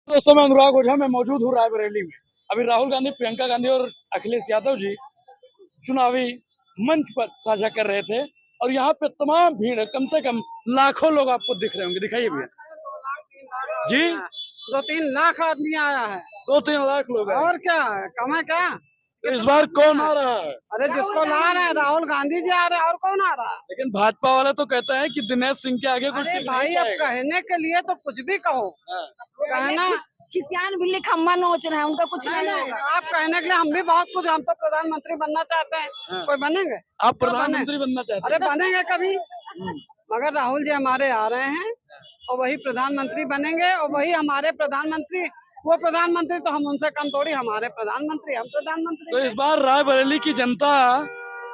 दोस्तों, मैं अनुराग ओझा मैं मौजूद हूँ रायबरेली में। अभी राहुल गांधी, प्रियंका गांधी और अखिलेश यादव जी चुनावी मंच पर साझा कर रहे थे और यहाँ पे तमाम भीड़, कम से कम लाखों लोग आपको दिख रहे होंगे। दिखाइए भैया जी। 2-3 लाख आदमी आया है। 2-3 लाख लोग हैं। और क्या कम है क्या? तो इस बार कौन आ रहा है? अरे जिसको ला रहे हैं राहुल गांधी जी आ रहे हैं, और कौन आ रहा है? लेकिन भाजपा वाले तो कहते हैं कि दिनेश सिंह के आगे कोई अरे टिक भाई, नहीं अब जाएगा। कहने के लिए तो कुछ भी कहो। हाँ। कहना किसान बिल्ली खम्मा नोच रहे हैं, उनका कुछ नहीं नहीं, होगा। आप कहने के लिए हम भी बहुत कुछ, हम तो प्रधानमंत्री बनना चाहते हैं। हाँ। कोई बनेंगे? आप प्रधानमंत्री बनना चाहते अरे बनेंगे कभी, मगर राहुल जी हमारे आ रहे हैं और वही प्रधानमंत्री बनेंगे और वही हमारे प्रधानमंत्री। वो प्रधानमंत्री तो हम उनसे कम थोड़ी, हमारे प्रधानमंत्री, हम प्रधानमंत्री। तो इस बार रायबरेली की जनता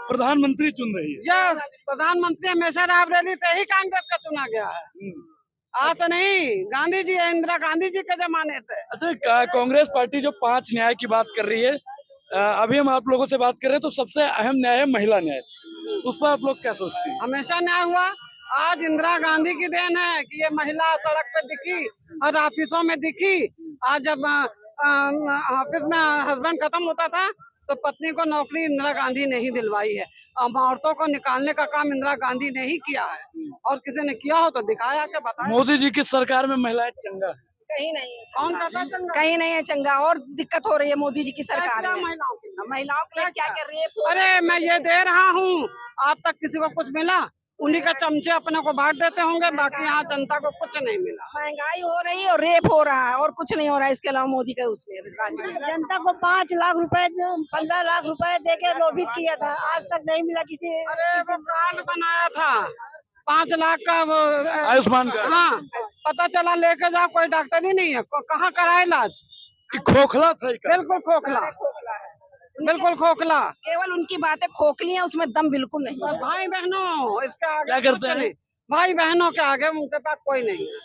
प्रधानमंत्री चुन रही है। यस, प्रधानमंत्री हमेशा रायबरेली से ही कांग्रेस का चुना गया है। आज से नहीं, गांधी जी, इंदिरा गांधी जी के जमाने से। अच्छा, कांग्रेस पार्टी जो 5 न्याय की बात कर रही है, अभी हम आप लोगों से बात कर रहे हैं, तो सबसे अहम न्याय है महिला न्याय। उस पर आप लोग क्या सोचते हैं? हमेशा न्याय हुआ। आज इंदिरा गांधी की देन है कि ये महिला सड़क पे दिखी और ऑफिसों में दिखी। आज जब ऑफिस में हस्बैंड खत्म होता था तो पत्नी को नौकरी इंदिरा गांधी ने ही दिलवाई है। अब औरतों को निकालने का काम इंदिरा गांधी ने ही किया है, और किसी ने किया हो तो दिखाया के बताया। मोदी जी की सरकार में महिलाएं चंगा है। कहीं नहीं है, कौन कहता है चंगा? कहीं नहीं है चंगा। और दिक्कत हो रही है मोदी जी की सरकार क्या में। महिलाओं की? महिलाओं के लिए क्या कर रही है? अरे मैं ये दे रहा हूँ, आज तक किसी को कुछ मिला? उन्हीं का चमचे अपने को बांट देते होंगे, बाकी यहाँ जनता को कुछ नहीं मिला। महंगाई हो रही है और रेप हो रहा है और कुछ नहीं हो रहा है। इसके अलावा मोदी का उसमें राज्य में जनता को 5 लाख रुपए 15 लाख रुपए देके लोभित किया था, आज तक नहीं मिला किसी। अरे वो कार्ड बनाया था 5 लाख का, वो आयुष्मान कार्ड। हाँ, पता चला लेके जाओ, कोई डॉक्टर ही नहीं है, कहाँ कराए इलाज? ये खोखला था ये कार्ड। बिल्कुल खोखला, बिल्कुल खोखला। केवल उनकी बातें खोखली हैं, उसमें दम बिल्कुल नहीं है। भाई बहनों इसके आगे क्या करते हैं? कुछ नहीं। भाई बहनों के आगे उनके पास कोई नहीं है।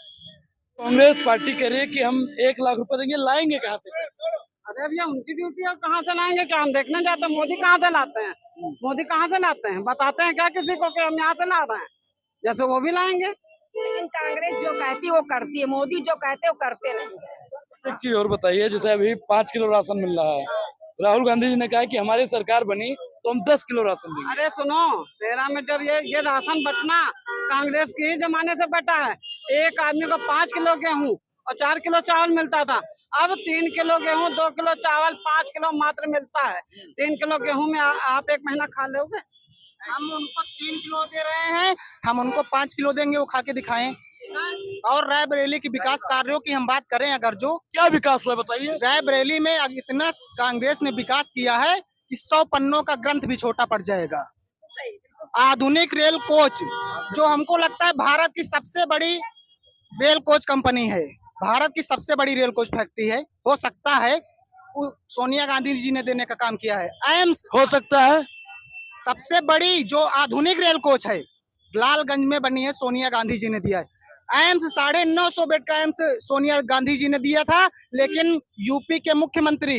कांग्रेस पार्टी कह रही है कि हम 1 लाख रुपए देंगे, लाएंगे कहाँ से? अरे भैया, उनकी ड्यूटी है, कहाँ से लाएंगे? क्या हम देखने जाते हैं? मोदी कहाँ से लाते हैं? मोदी कहाँ से लाते हैं? बताते हैं क्या किसी को कि हम यहाँ से ला रहे हैं? जैसे वो भी लाएंगे। लेकिन कांग्रेस जो कहती है वो करती है, मोदी जो कहते हैं वो करते नहीं है। एक चीज और बताइए, जैसे अभी 5 किलो राशन मिल रहा है, राहुल गांधी जी ने कहा कि हमारी सरकार बनी तो हम 10 किलो राशन देंगे। अरे सुनो, 13 में जब ये राशन बंटना कांग्रेस के ही जमाने से बटा है। एक आदमी को 5 किलो गेहूं और 4 किलो चावल मिलता था। अब 3 किलो गेहूं, 2 किलो चावल, 5 किलो मात्र मिलता है। 3 किलो गेहूं में आप एक महीना खा लोगे? हम उनको 3 किलो दे रहे हैं, हम उनको 5 किलो देंगे, वो खा के दिखाएं। और रायबरेली की विकास कार्यों की हम बात करें, अगर जो क्या विकास हुआ बताइए? रायबरेली में इतना कांग्रेस ने विकास किया है कि 100 पन्नों का ग्रंथ भी छोटा पड़ जाएगा। आधुनिक रेल कोच, जो हमको लगता है भारत की सबसे बड़ी रेल कोच कंपनी है, भारत की सबसे बड़ी रेल कोच फैक्ट्री है, हो सकता है सोनिया गांधी जी ने देने का काम किया है। एम्स हो सकता है सबसे बड़ी जो आधुनिक रेल कोच है लालगंज में बनी है, सोनिया गांधी जी ने दिया है। एम्स 950 बेड का एम्स सोनिया गांधी जी ने दिया था, लेकिन यूपी के मुख्यमंत्री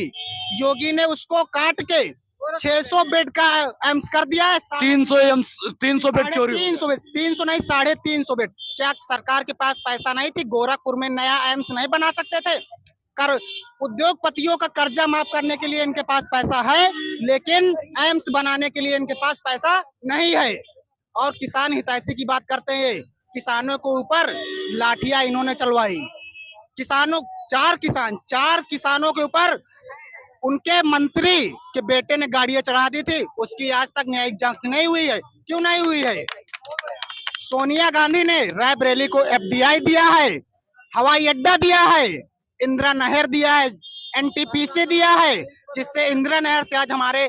योगी ने उसको काट के 600 बेड का एम्स कर दिया है। 300 बेड चोरी। 300 नहीं, 350 बेड। क्या सरकार के पास पैसा नहीं थी? गोरखपुर में नया एम्स नहीं बना सकते थे? उद्योगपतियों का कर्जा माफ करने के लिए इनके पास पैसा है, लेकिन एम्स बनाने के लिए इनके पास पैसा नहीं है। और किसान हितैषी की बात करते हैं, किसानों को ऊपर लाठियां इन्होंने चलवाई। चार किसानों के ऊपर उनके मंत्री के बेटे ने गाड़ियां चढ़ा दी थी, उसकी आज तक न्यायिक जांच नहीं हुई है। क्यों नहीं हुई है? सोनिया गांधी ने रायबरेली को एफडीआई दिया है, हवाई अड्डा दिया है, इंदिरा नहर दिया है, एनटीपीसी दिया है, जिससे इंदिरा नहर से आज हमारे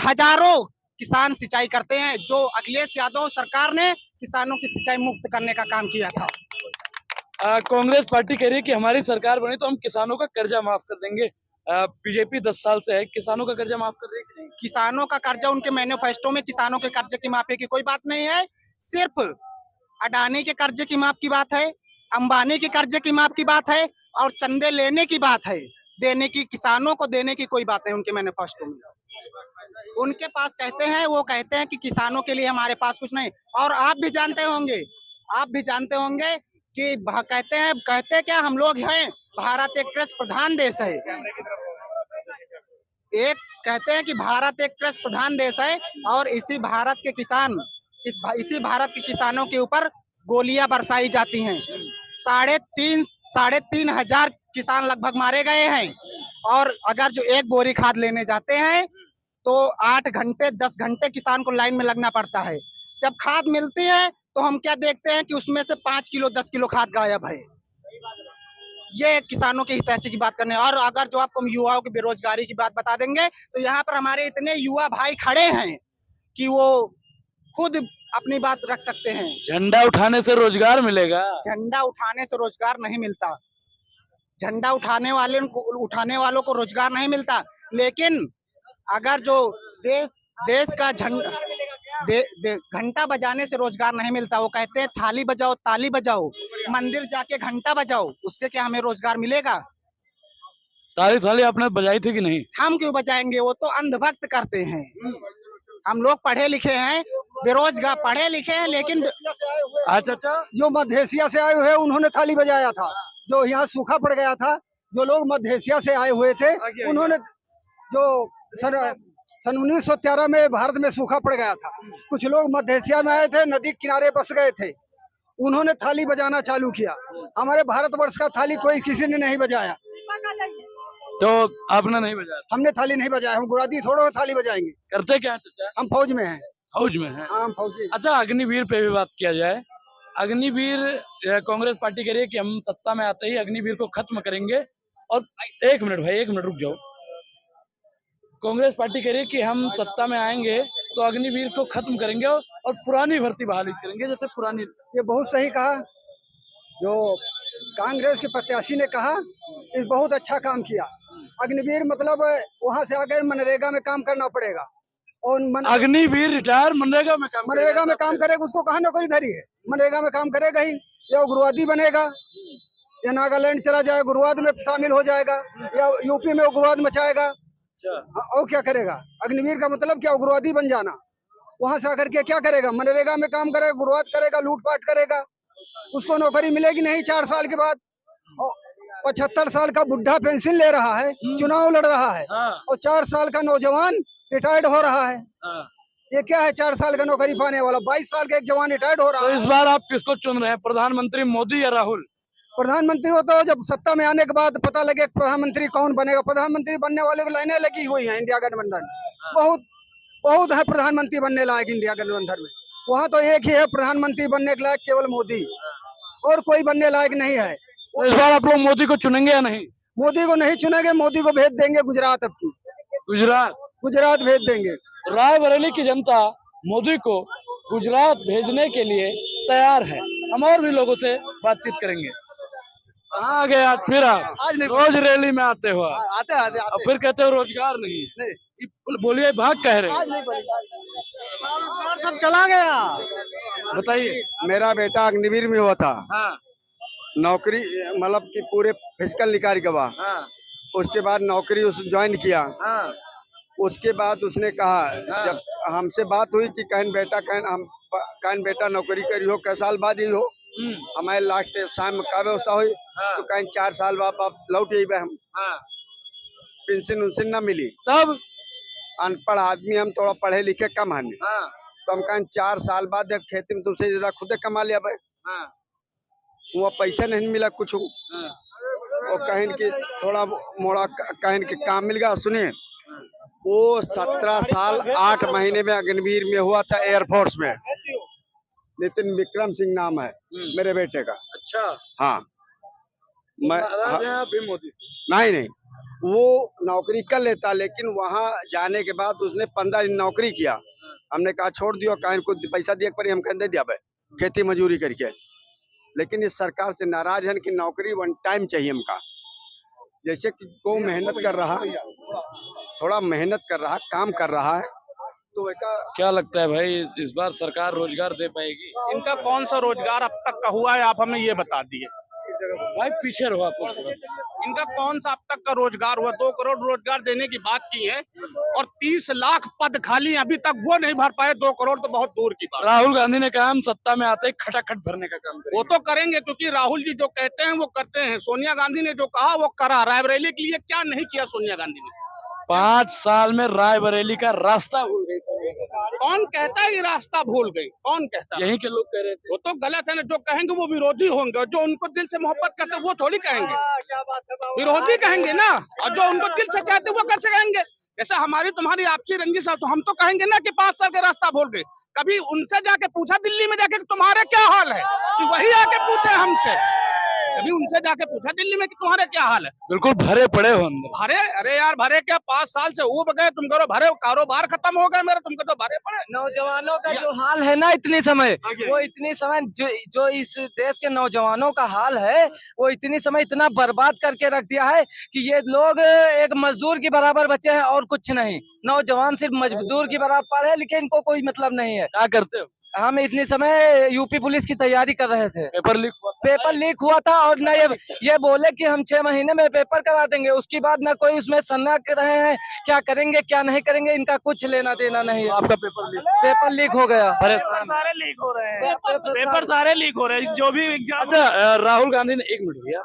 हजारों किसान सिंचाई करते हैं। जो अखिलेश यादव सरकार ने किसानों की सिंचाई मुक्त करने का काम किया था। कांग्रेस पार्टी कह रही है कि हमारी सरकार बनी तो हम किसानों का कर्जा माफ कर देंगे। बीजेपी 10 साल से है, किसानों का कर्जा माफ कर रही है कि नहीं? किसानों का कर्जा, उनके मैनिफेस्टो में किसानों के कर्जे की माफी की कोई बात नहीं है। सिर्फ अडानी के कर्जे की माफ की बात है, अंबानी के कर्जे की माफ की बात है, और चंदे लेने की बात है। देने की, किसानों को देने की कोई बात नहीं उनके मैनिफेस्टो में। उनके पास कहते हैं कि किसानों के लिए हमारे पास कुछ नहीं। और आप भी जानते होंगे कि कहते क्या हम लोग हैं भारत एक कृषि प्रधान देश है। एक कहते हैं कि भारत एक कृषि प्रधान देश है और इसी भारत के किसानों के ऊपर गोलियां बरसाई जाती हैं। 3,500 किसान लगभग मारे गए हैं और अगर जो एक बोरी खाद लेने जाते हैं तो 8 घंटे 10 घंटे किसान को लाइन में लगना पड़ता है। जब खाद मिलती है तो हम क्या देखते हैं कि उसमें से 5 किलो 10 किलो खाद गायब है। ये किसानों के हितैषी की बात करने। और अगर जो आपको युवाओं की बेरोजगारी की बात बता देंगे तो यहाँ पर हमारे इतने युवा भाई खड़े हैं कि वो खुद अपनी बात रख सकते हैं। झंडा उठाने से रोजगार मिलेगा? झंडा उठाने से रोजगार नहीं मिलता। झंडा उठाने वालों को रोजगार नहीं मिलता, लेकिन अगर जो देश का घंटा बजाने से रोजगार नहीं मिलता। वो कहते हैं थाली बजाओ ताली बजाओ, मंदिर जाके घंटा बजाओ, उससे क्या हमें रोजगार मिलेगा? ताली आपने बजाई थी कि नहीं? हम क्यों बजाएंगे? वो तो अंधभक्त करते हैं। हम लोग पढ़े लिखे हैं, बेरोजगार पढ़े लिखे हैं, लेकिन अच्छा जो मध्य एशिया से आए हुए उन्होंने थाली बजाया था। जो यहाँ सूखा पड़ गया था, जो लोग मध्य एशिया से आए हुए थे उन्होंने, जो सन 1913 में भारत में सूखा पड़ गया था, कुछ लोग मध्य एशिया में आए थे, नदी किनारे बस गए थे, उन्होंने थाली बजाना चालू किया। हमारे भारतवर्ष का थाली कोई किसी ने नहीं बजाया। तो आपने नहीं बजाया? हमने थाली नहीं बजाया। हम गुरादी थोड़ा थाली बजाएंगे। करते क्या है? हम फौज में हैं। फौज में है? हाँ, हम फौजी। अच्छा, अग्निवीर पे भी बात किया जाए। अग्निवीर, कांग्रेस पार्टी कह रही है कि हम सत्ता में आते ही अग्निवीर को खत्म करेंगे। और 1 मिनट भाई, 1 मिनट रुक जाओ। कांग्रेस पार्टी कह रही है कि हम सत्ता में आएंगे तो अग्निवीर को खत्म करेंगे और पुरानी भर्ती बहाली करेंगे, जैसे पुरानी। ये बहुत सही कहा। जो कांग्रेस के प्रत्याशी ने कहा, इस बहुत अच्छा काम किया। अग्निवीर मतलब वहां से आकर मनरेगा में काम करना पड़ेगा। और अग्निवीर रिटायर मनरेगा में काम करेगा। उसको कहाँ नौकरी धरी है? मनरेगा में काम करेगा ही, या उग्रवादी बनेगा, या नागालैंड चला जाए उग्रवाद में शामिल हो जाएगा, या यूपी में उग्रवाद मचाएगा। और क्या करेगा? अग्निवीर का मतलब क्या? उग्रवादी बन जाना। वहां से आकर के क्या करेगा? मनरेगा में काम करेगा, उग्रवाद करेगा, लूटपाट करेगा। उसको नौकरी मिलेगी नहीं 4 साल के बाद। 75 साल का बुढ़ा पेंशन ले रहा है, चुनाव लड़ रहा है, और 4 साल का नौजवान रिटायर्ड हो रहा है। ये क्या है? 4 साल का नौकरी पाने वाला 22 साल का एक जवान रिटायर्ड हो रहा है। तो इस बार आप किसको चुन रहे हैं, प्रधानमंत्री मोदी या राहुल? प्रधानमंत्री हो तो जब सत्ता में आने के बाद पता लगे प्रधानमंत्री कौन बनेगा। प्रधानमंत्री बनने वाले को लाइनें लगी हुई हैं इंडिया गठबंधन। बहुत है प्रधानमंत्री बनने लायक इंडिया गठबंधन में। वहाँ तो एक ही है प्रधानमंत्री बनने के लायक, केवल मोदी, और कोई बनने लायक नहीं है। तो इस बार आप लोग मोदी को चुनेंगे या नहीं? मोदी को नहीं चुनेंगे। मोदी को भेज देंगे गुजरात। अब की गुजरात भेज देंगे। रायबरेली की जनता मोदी को गुजरात भेजने के लिए तैयार है। हम और भी लोगों से बातचीत करेंगे। कहाँ आ गए आज फिर? आप आज नहीं, रोज रैली में आते हो? आते और फिर कहते हो रोजगार नहीं। बोलिए, भाग कह रहे हैं? सब चला गया। बताइए। मेरा बेटा अग्निवीर में हुआ था। हाँ। नौकरी मतलब कि पूरे फिजिकल निकाल के बाद। हाँ। उसके बाद नौकरी उस ज्वाइन किया। हाँ। उसके बाद उसने कहा, हाँ। जब हमसे बात हुई कि कहन बेटा नौकरी करी हो, कै साल बाद ही हो। हमारे लास्ट शाम में का व्यवस्था हुई। हाँ। तो कहीं 4 साल बाद आप लौट ही हम। हाँ। पेंशन उनसे न मिली। तब अनपढ़ आदमी, हम थोड़ा पढ़े लिखे कम हैं। हाँ। तो हम कहें 4 साल बाद खेती में तुमसे ज्यादा खुद कमा लिया भाई। हाँ। वो पैसा नहीं मिला कुछ। हाँ। और कहन की थोड़ा मोड़ा कहन के काम मिल गया। सुनिए, वो 17 साल 8 महीने में अग्निवीर में हुआ था, एयरफोर्स में। नितिन विक्रम सिंह नाम है मेरे बेटे का। अच्छा। हाँ, मैं भी मोदी से? नहीं, वो नौकरी कर लेता, लेकिन वहाँ जाने के बाद उसने 15 दिन नौकरी किया। हमने कहा छोड़ दियो, कहन को पैसा दिया पर हम कह दे दिया भाई, खेती मजूरी करके। लेकिन इस सरकार से नाराज है कि नौकरी 1 टाइम चाहिए हमका। जैसे कि को मेहनत कर रहा, थोड़ा मेहनत कर रहा, काम कर रहा है, तो क्या लगता है भाई, इस बार सरकार रोजगार दे पाएगी? इनका कौन सा रोजगार अब तक का हुआ है, आप हमें ये बता दिए। भाई पीछे रहो आप लोग थोड़ा। इनका कौन सा अब तक का रोजगार हुआ? 2 करोड़ रोजगार देने की बात की है और 30 लाख पद खाली अभी तक वो नहीं भर पाए। 2 करोड़ तो बहुत दूर की बात। राहुल गांधी ने कहा हम सत्ता में आते ही खटाखट भरने का काम करेंगे। वो तो करेंगे क्योंकि राहुल जी जो कहते हैं वो करते हैं। सोनिया गांधी ने जो कहा वो करा। रायबरेली के लिए क्या नहीं किया सोनिया गांधी ने? 5 साल में रायबरेली का रास्ता भूल गई। कौन कहता है ये रास्ता भूल गई? कौन कहता है? यहीं के लोग कह रहे थे। वो तो गलत है ना। जो कहेंगे वो विरोधी होंगे, जो उनको दिल से मोहब्बत करते हैं वो थोड़ी कहेंगे। विरोधी कहेंगे ना, और जो उनको दिल से चाहते वो कैसे कहेंगे? जैसे हमारी तुम्हारी आपसी रंजिश है तो हम तो कहेंगे ना कि 5 साल का रास्ता भूल गए। कभी उनसे जाके पूछा दिल्ली में जाके तुम्हारे क्या हाल है, कि वही आके पूछे हमसे। कभी उनसे जाके पूछा दिल्ली में कि तुम्हारे क्या हाल है? बिल्कुल भरे पड़े हो अंदर। भरे? अरे यार भरे क्या, 5 साल से ऊब गए तुम करो भरे। कारोबार खत्म हो गया मेरा, तुमको तो भरे पड़े। नौजवानों का जो हाल है ना इतनी समय, वो इतनी समय जो इस देश के नौजवानों का हाल है वो इतनी समय इतना बर्बाद करके रख दिया है कि ये लोग एक मजदूर की बराबर बचे हैं और कुछ नहीं। नौजवान सिर्फ मजदूर की बराबर पढ़े लिखे, इनको कोई मतलब नहीं है। क्या करते हो? हम इतनी समय यूपी पुलिस की तैयारी कर रहे थे। पेपर लीक हुआ था और न ये बोले कि हम 6 महीने में पेपर करा देंगे। उसके बाद न कोई उसमें सन्ना कर रहे हैं क्या करेंगे क्या नहीं करेंगे, इनका कुछ लेना देना नहीं है। आपका पेपर लीक हो गया। सारे लीक हो रहे हैं, पेपर सारे लीक हो रहे हैं जो भी एग्जाम। अच्छा राहुल गांधी ने, एक मिनट भैया,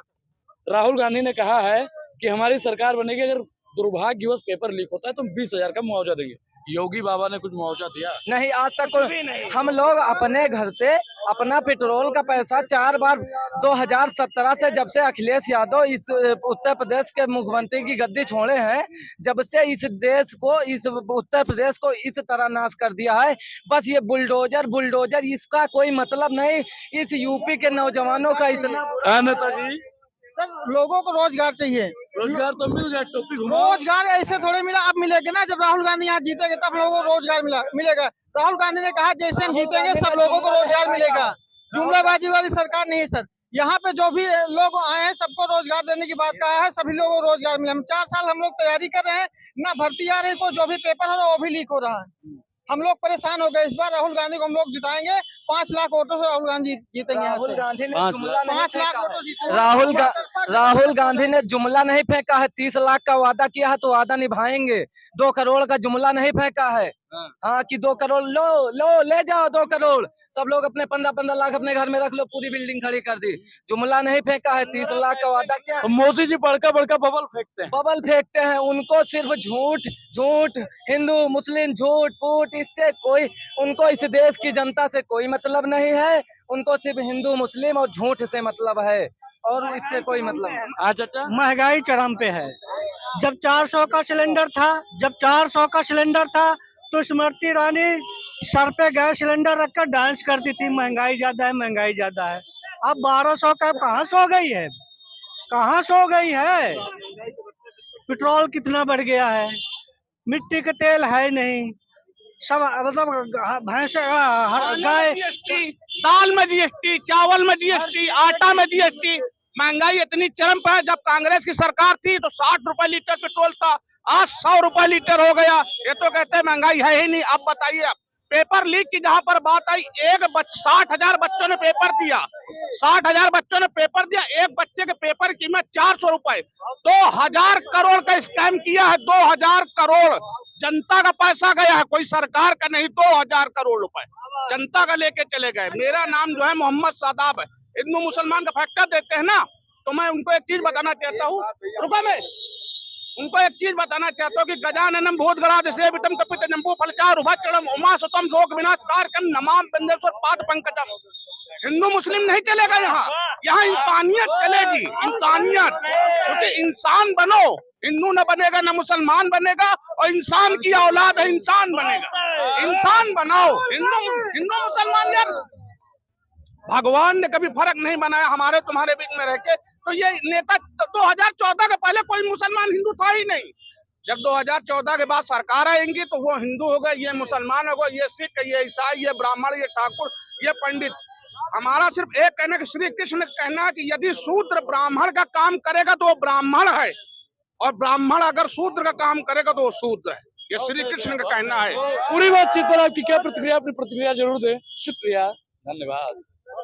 राहुल गांधी ने कहा है कि हमारी सरकार बनेगी अगर दुर्भाग्यवश पेपर लीक होता है तो 20,000 का मुआवजा देंगे। योगी बाबा ने कुछ मुआवजा दिया? नहीं, आज तक हम लोग अपने घर से अपना पेट्रोल का पैसा 4 बार 2017 से जब से अखिलेश यादव इस उत्तर प्रदेश के मुख्यमंत्री की गद्दी छोड़े हैं, जब से इस देश को, इस उत्तर प्रदेश को इस तरह नाश कर दिया है। बस ये बुलडोजर इसका कोई मतलब नहीं। इस यूपी के नौजवानों का इतना। नेताजी सर लोगों को रोजगार चाहिए। रोजगार तो मिल गया, टोपी घुमाओ। रोजगार ऐसे थोड़े मिला, अब मिलेगा ना। जब राहुल गांधी यहाँ जीतेंगे तब लोगों को रोजगार मिलेगा। राहुल गांधी ने कहा जैसे हम जीतेंगे सब लोगों को रोजगार मिलेगा। जुमलाबाजी वाली सरकार नहीं है सर। यहाँ पे जो भी लोग आए हैं सबको रोजगार देने की बात कहा है, सभी लोगों को रोजगार मिले। हम 4 साल हम लोग तैयारी कर रहे हैं ना, भर्ती आ रही है, जो भी पेपर हो रहा है वो भी लीक हो रहा है। हम लोग परेशान हो गए। इस बार राहुल गांधी को हम लोग जिताएंगे। 5 लाख वोटों से राहुल गांधी जीतेंगे। राहुल गांधी ने 5 लाख वोटों जीतेंगे। राहुल गांधी ने जुमला नहीं फेंका है। 30 लाख का वादा किया है तो वादा निभाएंगे। 2 करोड़ का जुमला नहीं फेंका है। हाँ कि 2 करोड़ लो ले जाओ 2 करोड़, सब लोग अपने 15-15 लाख अपने घर में रख लो, पूरी बिल्डिंग खड़ी कर दी। जुमला नहीं फेंका है। 30 लाख का वादा किया। मोदी जी बड़का बबल फेंकते हैं। उनको सिर्फ झूठ हिंदू मुस्लिम झूठ फूट, इससे कोई, उनको इस देश की जनता से कोई मतलब नहीं है। उनको सिर्फ हिंदू मुस्लिम और झूठ से मतलब है और इससे कोई मतलब नहीं। अच्छा महंगाई चरम पे है। जब 400 का सिलेंडर था तो स्मृति ईरानी सर पे गैस सिलेंडर रखकर डांस करती थी, महंगाई ज्यादा है। अब 1200 का कहाँ सो गई है। पेट्रोल कितना बढ़ गया है, मिट्टी का तेल है नहीं, सब मतलब भैंस गाय, दाल में जीएसटी, चावल में जीएसटी, आटा में जीएसटी। महंगाई इतनी चरम पर है। जब कांग्रेस की सरकार थी तो 60 रुपए लीटर पेट्रोल था, आज 100 रुपए लीटर हो गया। ये तो कहते हैं महंगाई है ही नहीं। अब बताइए, अब पेपर लीक की जहां पर बात आई, 60,000 बच्चों ने पेपर दिया। 60,000 बच्चों ने पेपर दिया। एक बच्चे के पेपर की कीमत 400 रुपए। 2000 करोड़ का स्कैम किया है। 2000 करोड़ जनता का पैसा गया है, कोई सरकार का नहीं। 2000 करोड़ रुपए जनता का लेके चले गए। मेरा नाम जो है मोहम्मद सादाब है। हिंदू मुसलमान का फैक्टर देते हैं ना, तो मैं उनको एक चीज बताना चाहता हूँ। रुको, मैं उनको एक चीज बताना चाहता हूँ कि गजाननम भूतगणा से विटम कपित नंबू फलचार उभचरम उमा सुतम शोक विनाशकार कम नमाम बिंदेश्वर पाद पंकजम। हिंदू मुस्लिम नहीं चलेगा यहाँ इंसानियत चलेगी। इंसानियत, क्योंकि इंसान बनो, हिंदू न बनेगा न मुसलमान बनेगा, और इंसान की औलाद है, इंसान बनेगा। इंसान बनाओ। हिंदू मुसलमान यार भगवान ने कभी फर्क नहीं बनाया हमारे तुम्हारे बीच में रह के। तो ये नेता 2014 के पहले कोई मुसलमान हिंदू था ही नहीं। जब 2014 के बाद सरकार आएंगी तो वो हिंदू होगा, ये मुसलमान होगा, ये सिख, ये ईसाई, ये ब्राह्मण, ये ठाकुर, ये पंडित। हमारा सिर्फ एक कहना कि श्री कृष्ण का कहना है कि यदि शूद्र ब्राह्मण का काम करेगा तो वो ब्राह्मण है, और ब्राह्मण अगर शूद्र का काम करेगा तो वो शूद्र है। ये श्री कृष्ण का कहना है। पूरी बातचीत पर आपकी क्या प्रतिक्रिया? अपनी प्रतिक्रिया जरूर दें। शुक्रिया, धन्यवाद।